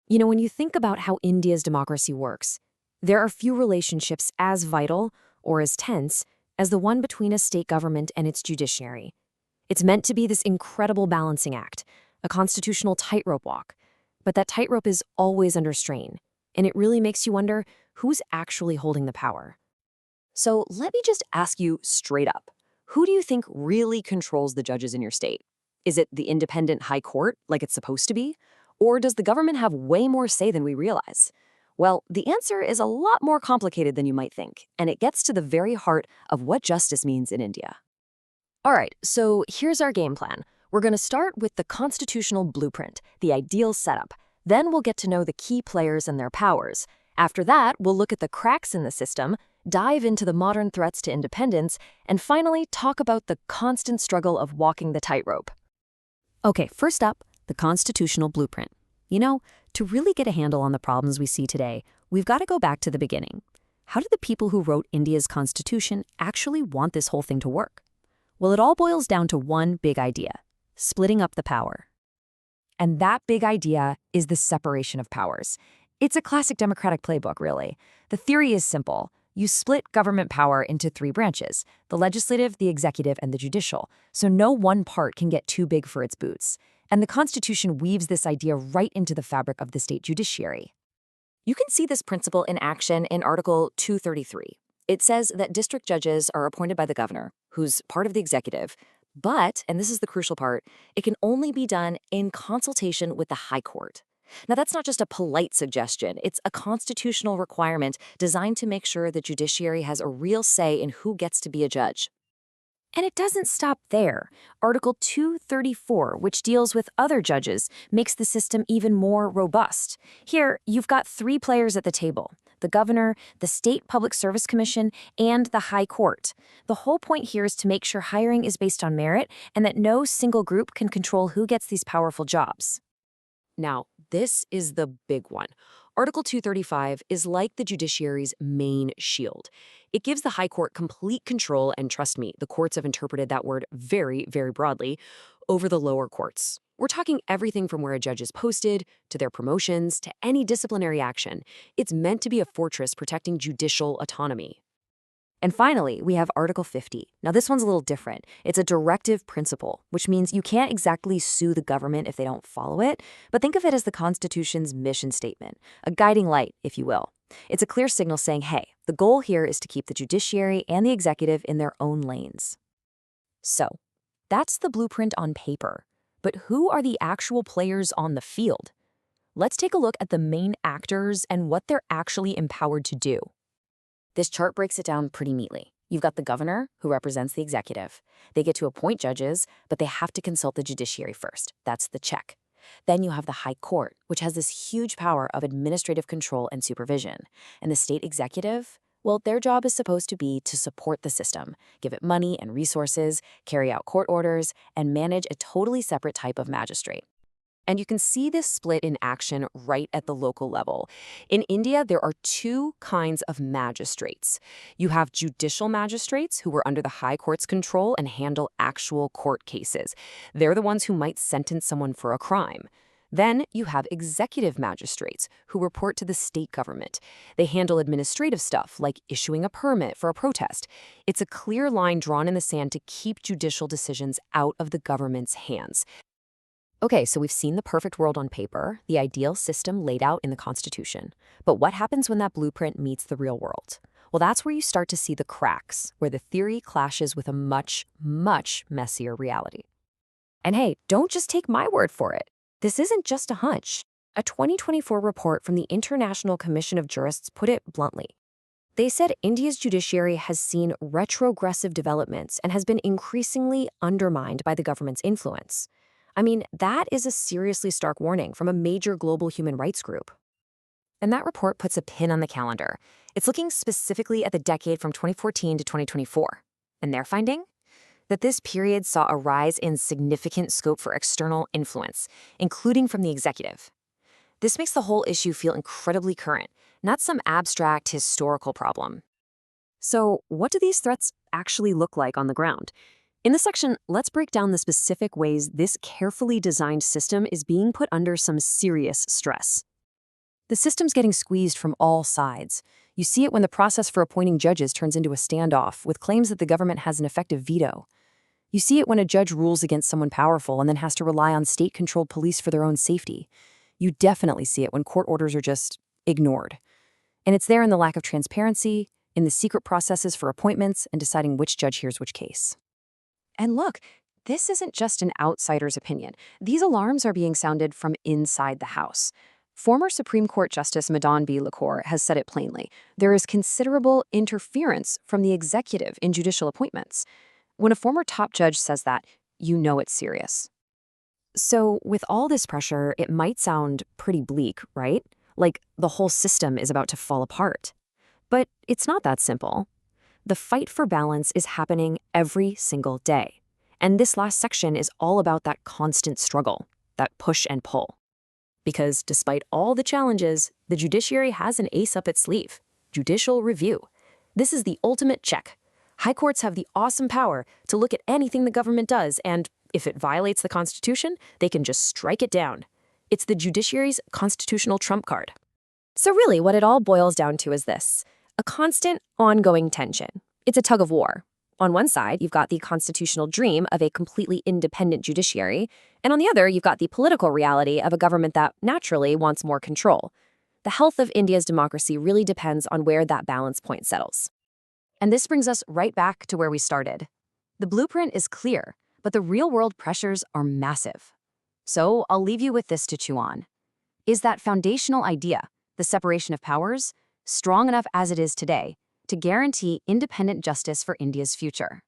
When you think about how India's democracy works, there are few relationships as vital or as tense as the one between a state government and its judiciary. It's meant to be this incredible balancing act, a constitutional tightrope walk. But that tightrope is always under strain, and it really makes you wonder who's actually holding the power. So let me just ask you straight up. Who do you think really controls the judges in your state? Is it the independent high court, like it's supposed to be? Or does the government have way more say than we realize? Well, the answer is a lot more complicated than you might think, and it gets to the very heart of what justice means in India. All right, so here's our game plan. We're going to start with the constitutional blueprint, the ideal setup. Then we'll get to know the key players and their powers. After that, we'll look at the cracks in the system, dive into the modern threats to independence, and finally talk about the constant struggle of walking the tightrope. Okay, first up, the constitutional blueprint. To really get a handle on the problems we see today, we've got to go back to the beginning. How did the people who wrote India's constitution actually want this whole thing to work? Well, it all boils down to one big idea: splitting up the power. And that big idea is the separation of powers. It's a classic democratic playbook, really. The theory is simple. You split government power into three branches: the legislative, the executive, and the judicial, so no one part can get too big for its boots. And the Constitution weaves this idea right into the fabric of the state judiciary. You can see this principle in action in Article 233. It says that district judges are appointed by the governor, who's part of the executive, but, and this is the crucial part, it can only be done in consultation with the High Court. Now, that's not just a polite suggestion. It's a constitutional requirement designed to make sure the judiciary has a real say in who gets to be a judge. And it doesn't stop there. Article 234, which deals with other judges, makes the system even more robust. Here, you've got three players at the table: the governor, the State Public Service Commission, and the High Court. The whole point here is to make sure hiring is based on merit and that no single group can control who gets these powerful jobs. Now, this is the big one. Article 235 is like the judiciary's main shield. It gives the High Court complete control, and trust me, the courts have interpreted that word very, very broadly, over the lower courts. We're talking everything from where a judge is posted, to their promotions, to any disciplinary action. It's meant to be a fortress protecting judicial autonomy. And finally, we have Article 50. Now, this one's a little different. It's a directive principle, which means you can't exactly sue the government if they don't follow it, but think of it as the Constitution's mission statement, a guiding light, if you will. It's a clear signal saying, hey, the goal here is to keep the judiciary and the executive in their own lanes. So, that's the blueprint on paper. But who are the actual players on the field? Let's take a look at the main actors and what they're actually empowered to do. This chart breaks it down pretty neatly. You've got the governor, who represents the executive. They get to appoint judges, but they have to consult the judiciary first. That's the check. Then you have the High Court, which has this huge power of administrative control and supervision. And the state executive, well, their job is supposed to be to support the system, give it money and resources, carry out court orders, and manage a totally separate type of magistrate. And you can see this split in action right at the local level. In India, there are two kinds of magistrates. You have judicial magistrates who are under the High Court's control and handle actual court cases. They're the ones who might sentence someone for a crime. Then you have executive magistrates who report to the state government. They handle administrative stuff like issuing a permit for a protest. It's a clear line drawn in the sand to keep judicial decisions out of the government's hands. Okay, so we've seen the perfect world on paper, the ideal system laid out in the Constitution. But what happens when that blueprint meets the real world? Well, that's where you start to see the cracks, where the theory clashes with a much, much messier reality. And hey, don't just take my word for it. This isn't just a hunch. A 2024 report from the International Commission of Jurists put it bluntly. They said India's judiciary has seen retrogressive developments and has been increasingly undermined by the government's influence. I mean, that is a seriously stark warning from a major global human rights group. And that report puts a pin on the calendar. It's looking specifically at the decade from 2014 to 2024. And their finding? That this period saw a rise in significant scope for external influence, including from the executive. This makes the whole issue feel incredibly current, not some abstract historical problem. So, what do these threats actually look like on the ground? In this section, let's break down the specific ways this carefully designed system is being put under some serious stress. The system's getting squeezed from all sides. You see it when the process for appointing judges turns into a standoff, with claims that the government has an effective veto. You see it when a judge rules against someone powerful and then has to rely on state-controlled police for their own safety. You definitely see it when court orders are just ignored. And it's there in the lack of transparency, in the secret processes for appointments, and deciding which judge hears which case. And look, this isn't just an outsider's opinion. These alarms are being sounded from inside the House. Former Supreme Court Justice Madan B. Lacour has said it plainly. There is considerable interference from the executive in judicial appointments. When a former top judge says that, you know it's serious. So, with all this pressure, it might sound pretty bleak, right? Like the whole system is about to fall apart. But it's not that simple. The fight for balance is happening every single day. And this last section is all about that constant struggle, that push and pull. Because despite all the challenges, the judiciary has an ace up its sleeve: judicial review. This is the ultimate check. High courts have the awesome power to look at anything the government does, and if it violates the Constitution, they can just strike it down. It's the judiciary's constitutional trump card. So really, what it all boils down to is this: a constant, ongoing tension. It's a tug of war. On one side, you've got the constitutional dream of a completely independent judiciary, and on the other, you've got the political reality of a government that naturally wants more control. The health of India's democracy really depends on where that balance point settles. And this brings us right back to where we started. The blueprint is clear, but the real-world pressures are massive. So I'll leave you with this to chew on. Is that foundational idea, the separation of powers, strong enough as it is today to guarantee independent justice for India's future?